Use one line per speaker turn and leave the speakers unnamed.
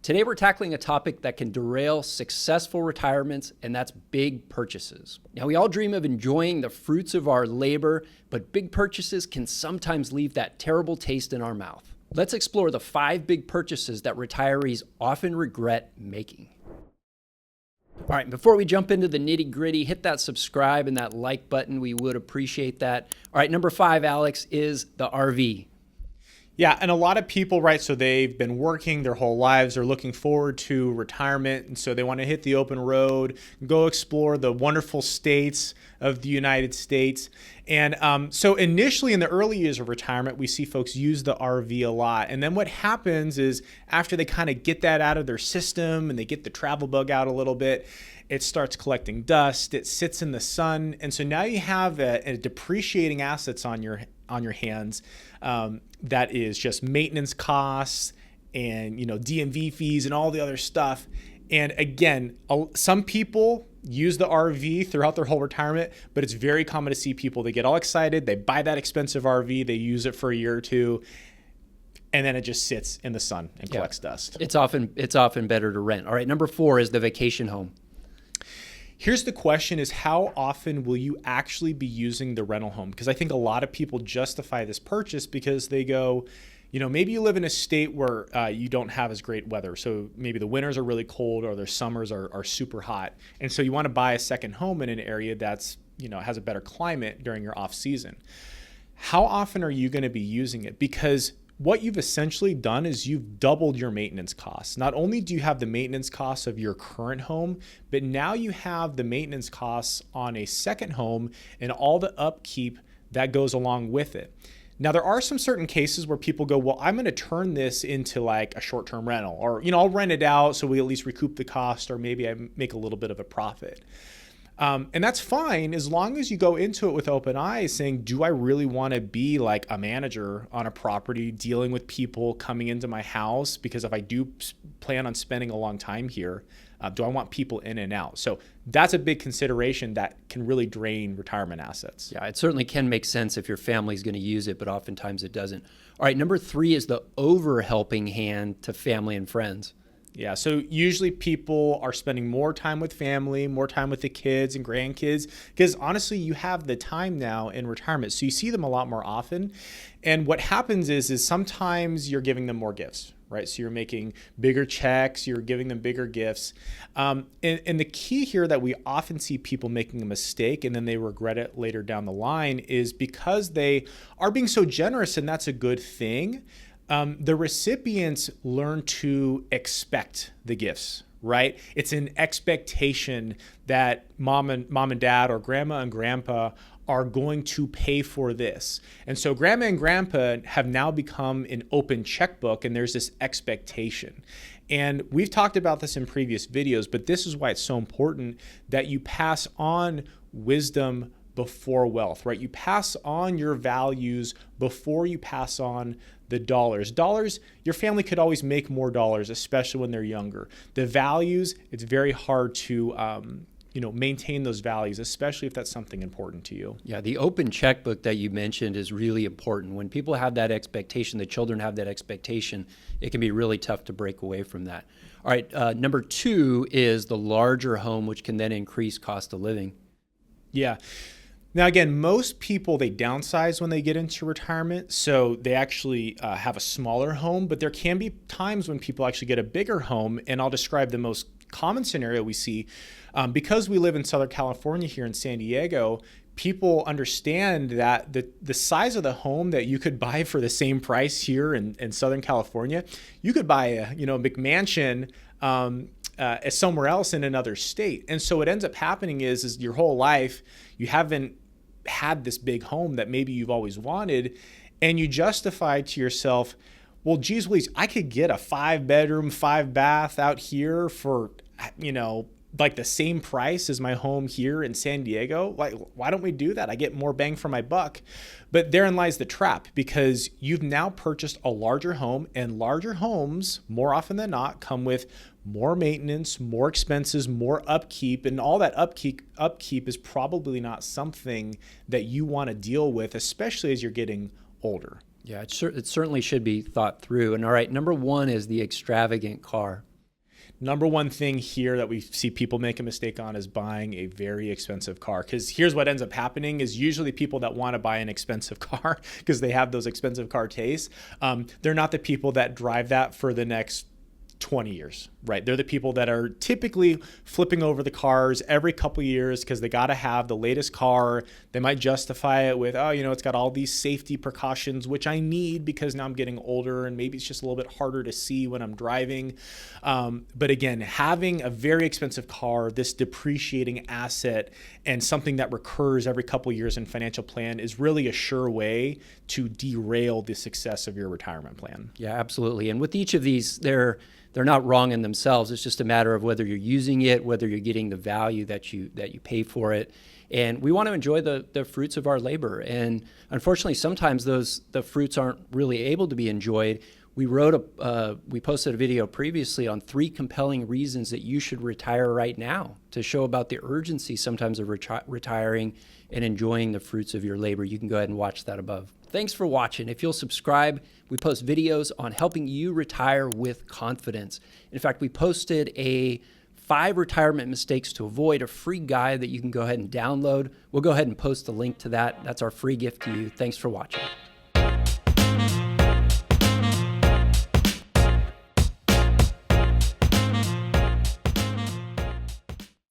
Today we're tackling a topic that can derail successful retirements, and that's big purchases. Now, we all dream of enjoying the fruits of our labor, but big purchases can sometimes leave that terrible taste in our mouth. Let's explore the 5 big purchases that retirees often regret making. All right, before we jump into the nitty-gritty, hit that subscribe and that like button. We would appreciate that. All right, number 5, Alex, is the RV.
Yeah, and a lot of people, right, so they've been working their whole lives, they're looking forward to retirement, and so they want to hit the open road, go explore the wonderful states of the United States. And so initially in the early years of retirement, we see folks use the RV a lot. And then what happens is after they kind of get that out of their system and they get the travel bug out a little bit, it starts collecting dust, it sits in the sun. And so now you have a depreciating assets on your hands that is just maintenance costs and DMV fees and all the other stuff. And again, some people use the RV throughout their whole retirement, but it's very common to see people, they get all excited, they buy that expensive RV, they use it for a year or two, and then it just sits in the sun and collects dust.
It's often better to rent. All right, number 4 is the vacation home.
Here's the question is, how often will you actually be using the rental home? Because I think a lot of people justify this purchase because they go, maybe you live in a state where you don't have as great weather. So maybe the winters are really cold or their summers are super hot. And so you want to buy a second home in an area that's, has a better climate during your off season. How often are you going to be using it? Because what you've essentially done is you've doubled your maintenance costs. Not only do you have the maintenance costs of your current home, but now you have the maintenance costs on a second home and all the upkeep that goes along with it. Now, there are some certain cases where people go, well, I'm going to turn this into like a short-term rental, or, I'll rent it out so we at least recoup the cost, or maybe I make a little bit of a profit. And that's fine as long as you go into it with open eyes saying, do I really want to be like a manager on a property dealing with people coming into my house? Because if I do plan on spending a long time here, do I want people in and out? So that's a big consideration that can really drain retirement assets.
Yeah, it certainly can make sense if your family's going to use it, but oftentimes it doesn't. All right, number 3 is the over-helping hand to family and friends.
Yeah, so usually people are spending more time with family, more time with the kids and grandkids, because honestly, you have the time now in retirement. So you see them a lot more often. And what happens is sometimes you're giving them more gifts, right? So you're making bigger checks, you're giving them bigger gifts. And the key here that we often see people making a mistake and then they regret it later down the line is because they are being so generous, and that's a good thing. The recipients learn to expect the gifts, right? It's an expectation that mom and dad or grandma and grandpa are going to pay for this. And so grandma and grandpa have now become an open checkbook, and there's this expectation. And we've talked about this in previous videos, but this is why it's so important that you pass on wisdom before wealth, right? You pass on your values before you pass on the dollars. Dollars, your family could always make more dollars, especially when they're younger. The values, it's very hard to maintain those values, especially if that's something important to you.
Yeah, the open checkbook that you mentioned is really important. When people have that expectation, the children have that expectation, it can be really tough to break away from that. All right, number 2 is the larger home, which can then increase cost of living.
Yeah. Now, again, most people, they downsize when they get into retirement. So they actually have a smaller home, but there can be times when people actually get a bigger home. And I'll describe the most common scenario we see. Because we live in Southern California here in San Diego, people understand that the size of the home that you could buy for the same price here in Southern California, you could buy a McMansion somewhere else in another state. And so what ends up happening is your whole life, you haven't had this big home that maybe you've always wanted, and you justify to yourself, well, geez Louise, I could get a 5-bedroom, 5-bath out here for, like the same price as my home here in San Diego. Like, why don't we do that? I get more bang for my buck. But therein lies the trap, because you've now purchased a larger home, and larger homes, more often than not, come with more maintenance, more expenses, more upkeep, and all that upkeep is probably not something that you want to deal with, especially as you're getting older.
Yeah, it certainly should be thought through. And all right, number 1 is the extravagant car.
Number one thing here that we see people make a mistake on is buying a very expensive car. Because here's what ends up happening is usually people that want to buy an expensive car because they have those expensive car tastes, they're not the people that drive that for the next 20 years, right? They're the people that are typically flipping over the cars every couple years because they got to have the latest car. They might justify it with, oh, it's got all these safety precautions, which I need because now I'm getting older and maybe it's just a little bit harder to see when I'm driving. But again, having a very expensive car, this depreciating asset, and something that recurs every couple years in financial plan is really a sure way to derail the success of your retirement plan.
Yeah, absolutely. And with each of these, they're not wrong in themselves. It's just a matter of whether you're using it, whether you're getting the value that you pay for it. And we want to enjoy the fruits of our labor. And unfortunately, sometimes the fruits aren't really able to be enjoyed. We posted a video previously on 3 compelling reasons that you should retire right now, to show about the urgency sometimes of retiring and enjoying the fruits of your labor. You can go ahead and watch that above. Thanks for watching. If you'll subscribe, we post videos on helping you retire with confidence. In fact, we posted a 5 retirement mistakes to avoid, a free guide that you can go ahead and download. We'll go ahead and post a link to that. That's our free gift to you. Thanks for watching.